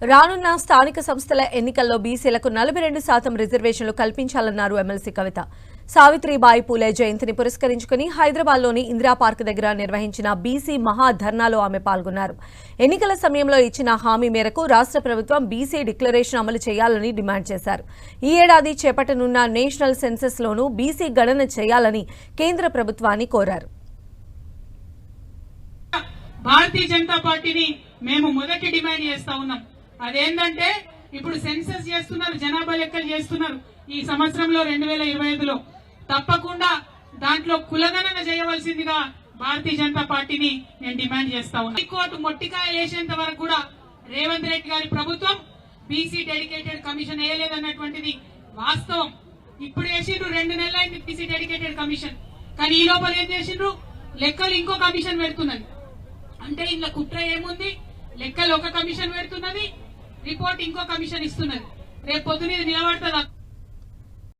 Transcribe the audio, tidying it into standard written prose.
రానున్న స్థానిక సంస్థల ఎన్నికల్లో బీసీలకు 42% రిజర్వేషన్లు కల్పించాలన్నారు ఎమ్మెల్సీ కవిత. సావిత్రిబాయి పూలే జయంతిని పురస్కరించుకుని హైదరాబాద్లోని ఇందిరా పార్క్ దగ్గర నిర్వహించిన బీసీ మహాధర్నాలో ఆమె పాల్గొన్నారు. ఎన్నికల సమయంలో ఇచ్చిన హామీ మేరకు రాష్ట్ర ప్రభుత్వం బీసీ డిక్లరేషన్ అమలు చేయాలని డిమాండ్ చేశారు. ఈ ఏడాది చేపట్టనున్న నేషనల్ సెన్సస్లోనూ బీసీ గణన చేయాలని కేంద్ర ప్రభుత్వాన్ని కోరారు. భారతీయ జనతా పార్టీని మేము మొదటి డిమాండ్ చేస్తా ఉన్నాం. అదేంటంటే ఇప్పుడు సెన్సస్ చేస్తున్నారు, జనాభా లెక్కలు చేస్తున్నారు. ఈ సంవత్సరంలో 2025లో తప్పకుండా దాంట్లో కులగణన చేయవలసిందిగా భారతీయ జనతా పార్టీని నేను డిమాండ్ చేస్తా ఉన్నా. హైకోర్టు మొట్టికాయ వేసేంత వరకు కూడా రేవంత్ రెడ్డి గారి ప్రభుత్వం బీసీ డెడికేటెడ్ కమిషన్ వేయలేదన్నటువంటిది వాస్తవం. ఇప్పుడు వేసిండ్రు, 2 నెలలైంది బీసీ డెడికేటెడ్ కమిషన్. కానీ ఈ లోపల ఏం చేసిండ్రు, లెక్కలు ఇంకో కమిషన్ పెడుతున్నది. అంటే ఇంట్లో కుట్ర ఏముంది, లెక్కలు ఒక కమిషన్ పెడుతున్నది, రిపోర్ట్ ఇంకో కమిషన్ ఇస్తున్నది. రేపు పొద్దున నిలబడుతుంది.